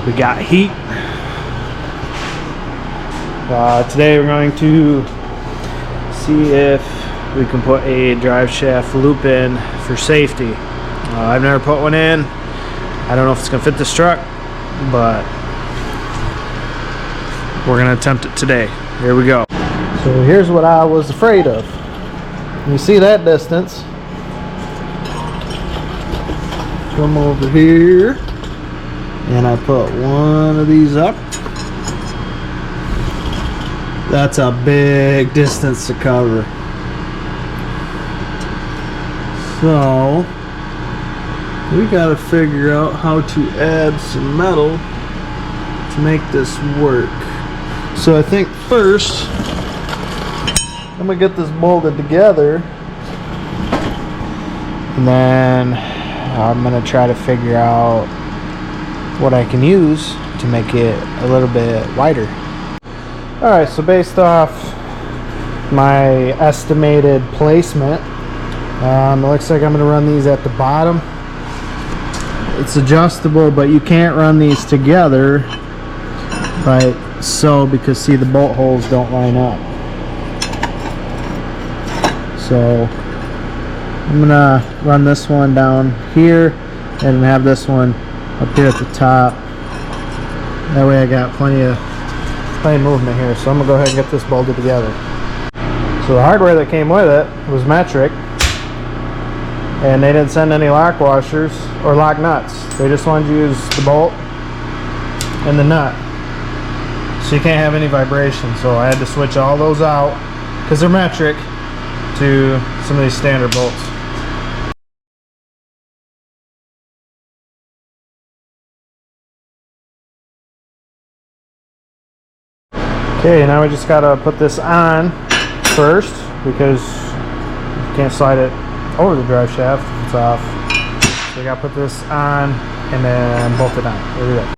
We got heat. Today we're going to see if we can put a drive shaft loop in for safety. I've never put one in. I don't know if it's going to fit this truck, but we're going to attempt it today. Here we go. So here's what I was afraid of. You see that distance? Come over here, and I put one of these up. That's a big distance to cover. So we got to figure out how to add some metal to make this work. So I think first I'm gonna get this bolted together, and then I'm gonna try to figure out what I can use to make it a little bit wider. Alright, so based off my estimated placement, it looks like I'm going to run these at the bottom. It's adjustable, but you can't run these together because see, the bolt holes don't line up. So I'm going to run this one down here and have this one up here at the top. That way I got plenty of movement here. So I'm gonna go ahead and get this bolted together. So the hardware that came with it was metric, and they didn't send any lock washers or lock nuts. They just wanted you to use the bolt and the nut, so you can't have any vibration. So I had to switch all those out because they're metric to some of these standard bolts. Okay, now we just gotta put this on first because you can't slide it over the drive shaft if it's off. So we gotta put this on and then bolt it on. Here we go.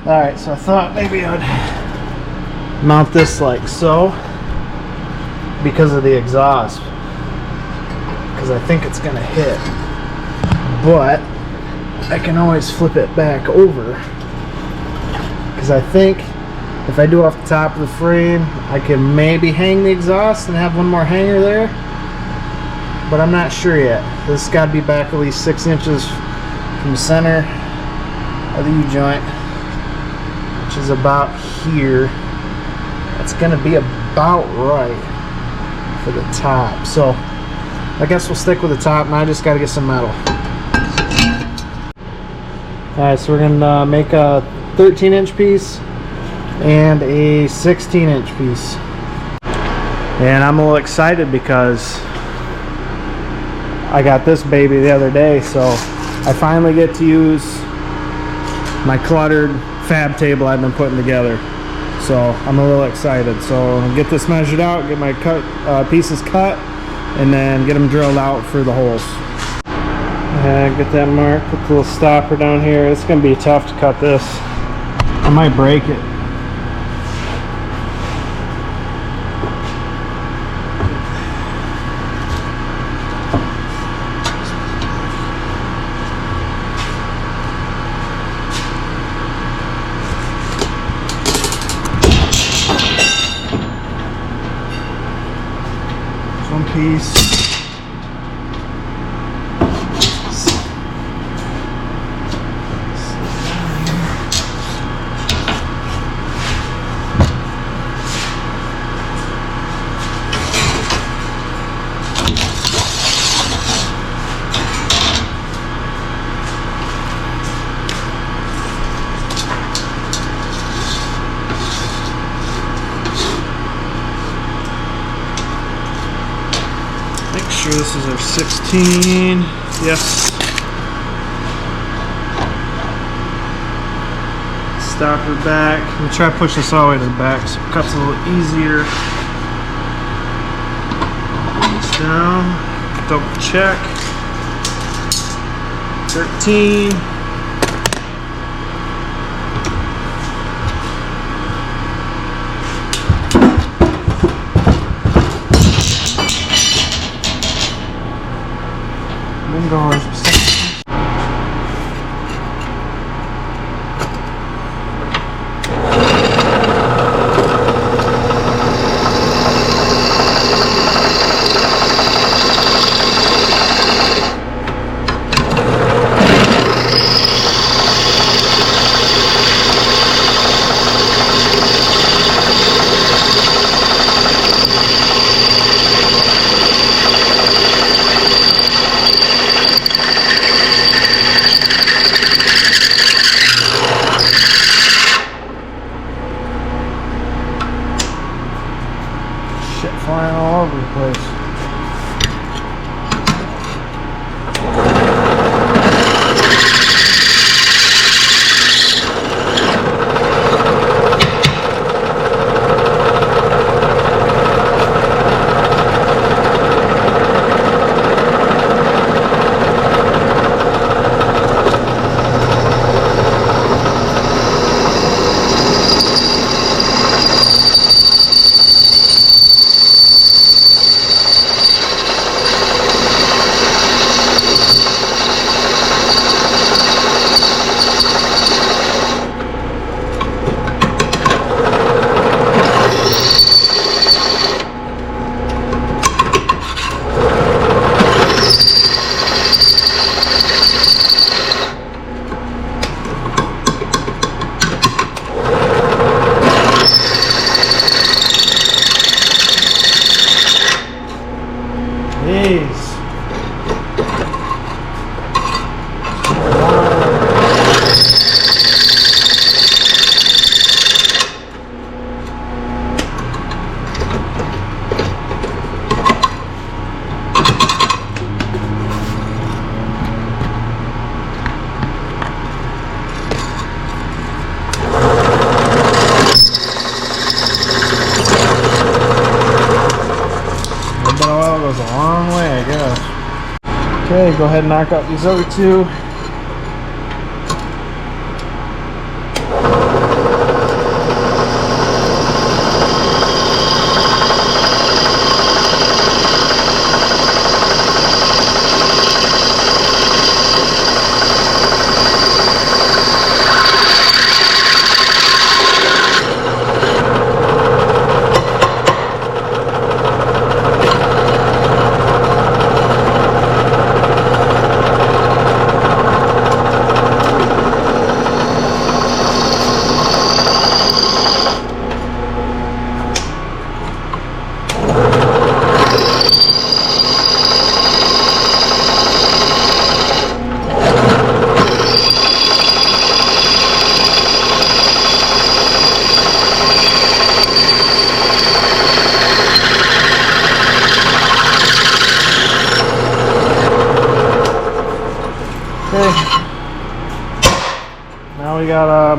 Alright, so I thought maybe I'd mount this like so because of the exhaust, because I think it's gonna hit, but I can always flip it back over, because I think if I do off the top of the frame I can maybe hang the exhaust and have one more hanger there, but I'm not sure yet. This has got to be back at least 6 inches from the center of the U-joint, which is about here. That's gonna be about right for the top, so I guess we'll stick with the top, and I just got to get some metal. Alright, so we're gonna make a 13-inch piece and a 16-inch piece, and I'm a little excited because I got this baby the other day, so I finally get to use my cluttered fab table I've been putting together. So I'm a little excited. So I'll get this measured out, get my pieces cut, and then get them drilled out for the holes. And get that mark, put the little stopper down here. It's going to be tough to cut this. I might break it. One piece. Make sure this is our 16. Yes. Stopper back. I'm gonna try to push this all the way to the back so it cuts a little easier. This down. Double check. 13. Shit flying all over the place. Goes a long way, I guess. Okay, go ahead and knock out these other two.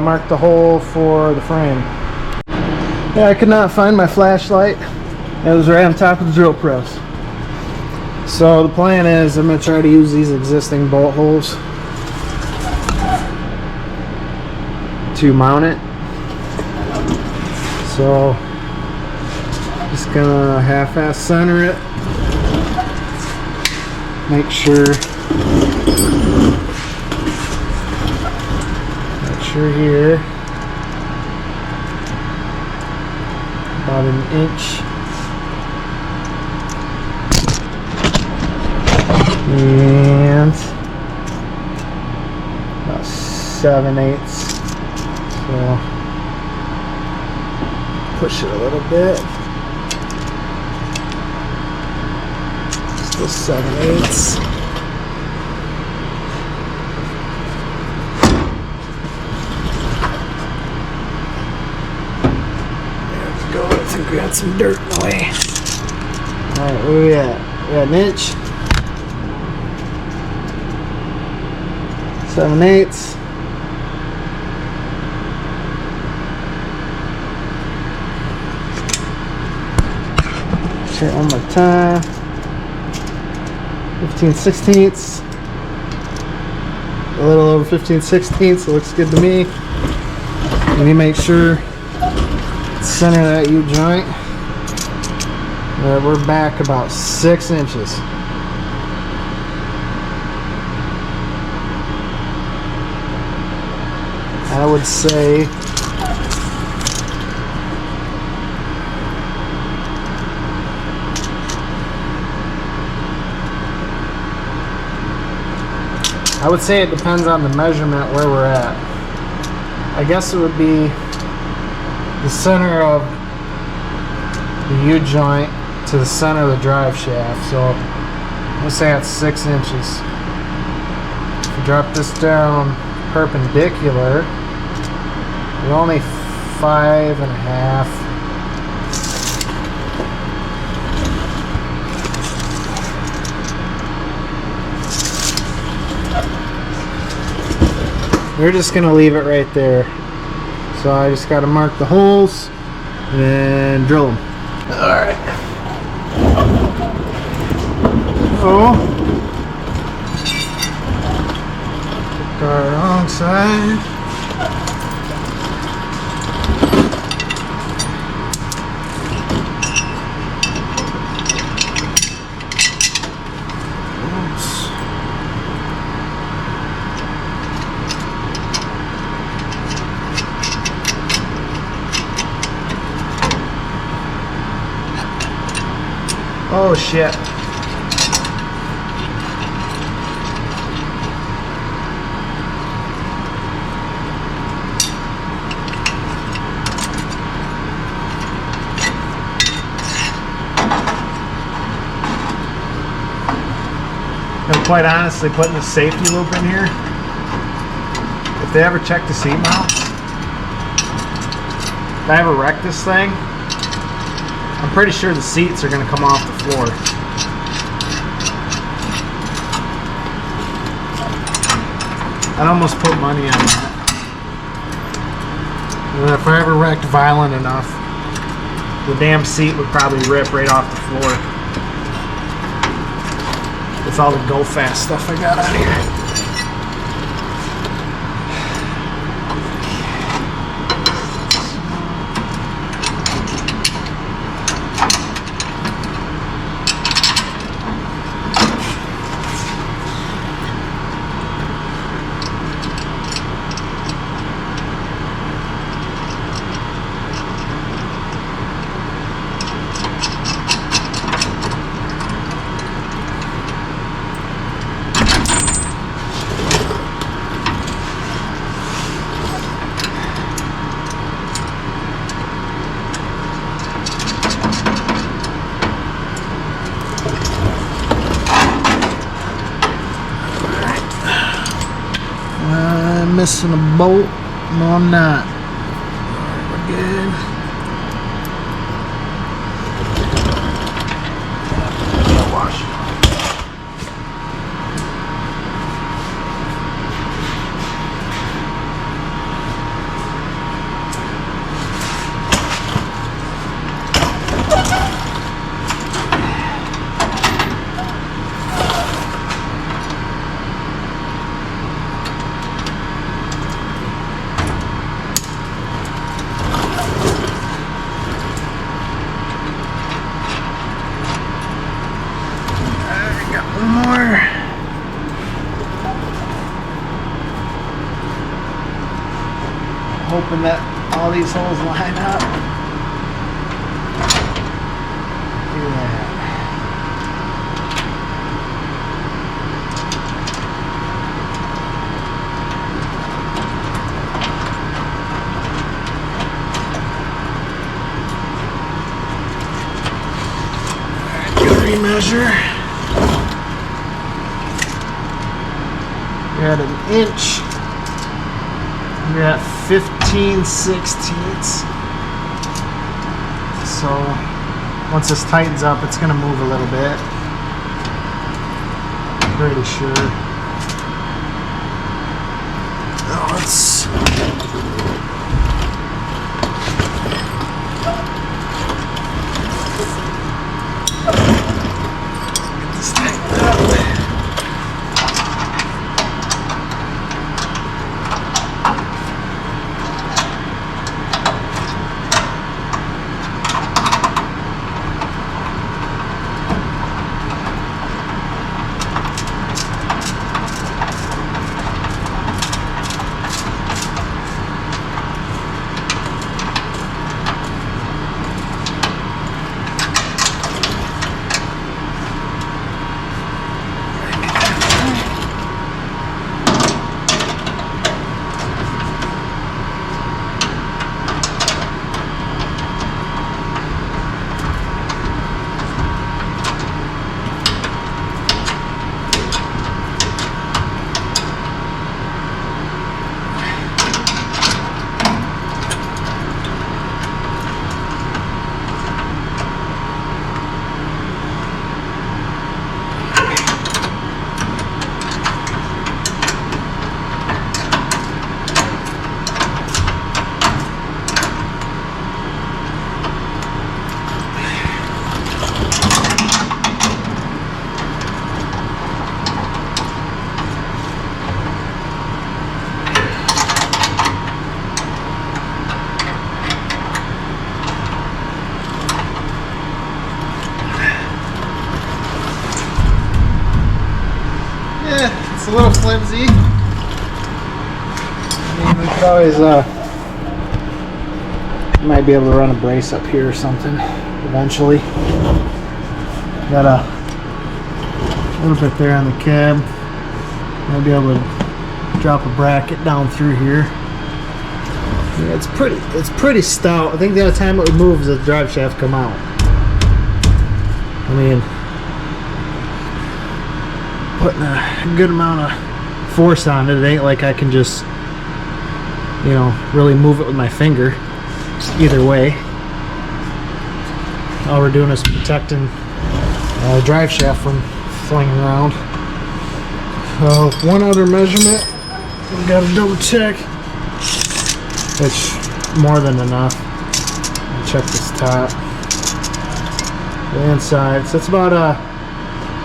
mark the hole for the frame. Yeah, I could not find my flashlight. It was right on top of the drill press. So the plan is I'm going to try to use these existing bolt holes to mount it. So just gonna half-ass center it. Make sure here about an inch. And about 7/8. So push it a little bit. Still 7/8. There we go. I think we got some dirt in the way. Alright, where we at? We got an inch. 7/8. Try it one more time. 15/16. A little over 15/16. It looks good to me. And you make sure center that U-joint. We're back about 6 inches. I would say it depends on the measurement where we're at. I guess it would be the center of the U-joint to the center of the drive shaft. So let's say that's 6 inches. If you drop this down perpendicular, we're only 5.5. We're just gonna leave it right there. So I just gotta mark the holes and drill them. Alright. Oh. Got wrong side. Oh shit. And quite honestly, putting the safety loop in here, if they ever check the seat mounts, if I ever wreck this thing, I'm pretty sure the seats are going to come off the floor. I'd almost put money on that. And if I ever wrecked violent enough, the damn seat would probably rip right off the floor. With all the Go Fast stuff I got on here. Missing a bolt? No, I'm not. Alright, we're good. Wash. hoping that all these holes line up. Look at that. Measure. We're at 1 inch. We're at 15/16. So once this tightens up, it's going to move a little bit. Pretty sure. Now let's it's a little flimsy. I mean, we could always might be able to run a brace up here or something eventually. Got a little bit there on the cab. Might be able to drop a bracket down through here. Yeah, it's pretty stout. I think the other time it would move is the drive shaft come out. I mean, putting a good amount of force on it. It ain't like I can just, you know, really move it with my finger either way. All we're doing is protecting the drive shaft from flinging around. One other measurement we gotta double check. It's more than enough. I'll check this top, the inside. So it's about 1.1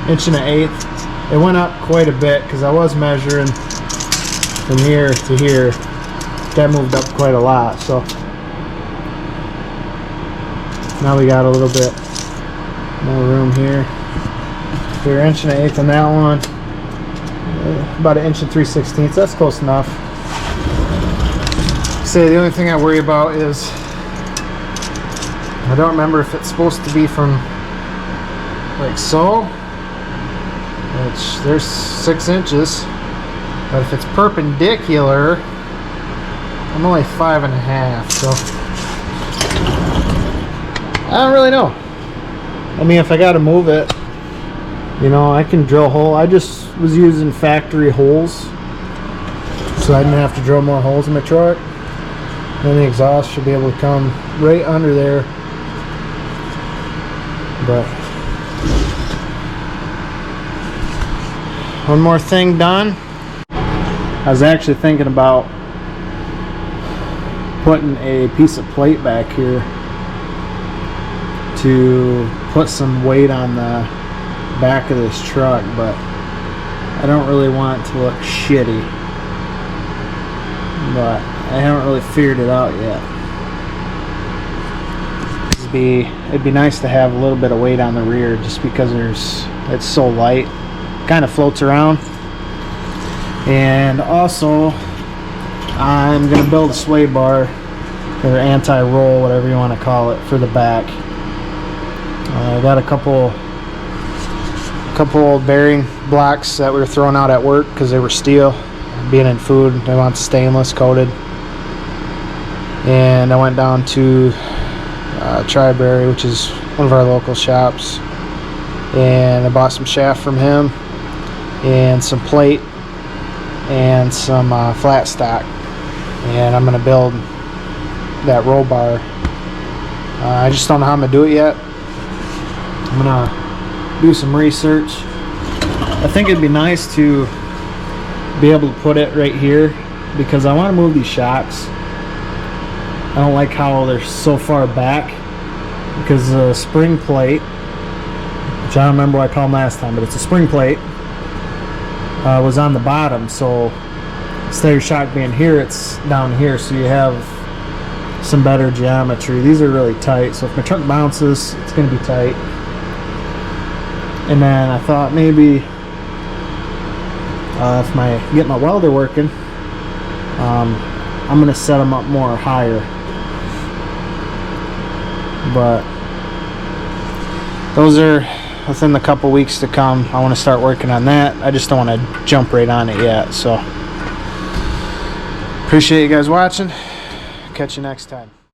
inches. It went up quite a bit because I was measuring from here to here. That moved up quite a lot. So now we got a little bit more room here. We're 1.1 inches on that one. About 1 3/16 inches. That's close enough. Say the only thing I worry about is I don't remember if it's supposed to be from like so, which there's 6 inches, but if it's perpendicular, I'm only 5.5, so I don't really know. I mean, if I got to move it, you know, I can drill a hole. I just was using factory holes, so I didn't have to drill more holes in my truck. Then the exhaust should be able to come right under there. But one more thing done. I was actually thinking about putting a piece of plate back here to put some weight on the back of this truck, but I don't really want it to look shitty. But I haven't really figured it out yet. It'd be nice to have a little bit of weight on the rear, just because it's so light, kind of floats around. And also I'm gonna build a sway bar or anti-roll, whatever you want to call it, for the back. I got a couple old bearing blocks that we were throwing out at work because they were steel. Being in food, they want stainless coated. And I went down to Tri-Berry, which is one of our local shops, and I bought some shaft from him and some plate and some flat stock, and I'm gonna build that roll bar. I just don't know how I'm gonna do it yet. I'm gonna do some research. I think it'd be nice to be able to put it right here because I want to move these shocks. I don't like how they're so far back because the spring plate, which I don't remember what I called them last time, but it's a spring plate, was on the bottom. So instead of your shock being here, it's down here, so you have some better geometry. These are really tight, so if my truck bounces, it's going to be tight. And then I thought maybe if I get my welder working, I'm going to set them up more higher. But those are within the couple weeks to come. I want to start working on that. I just don't want to jump right on it yet. So appreciate you guys watching. Catch you next time.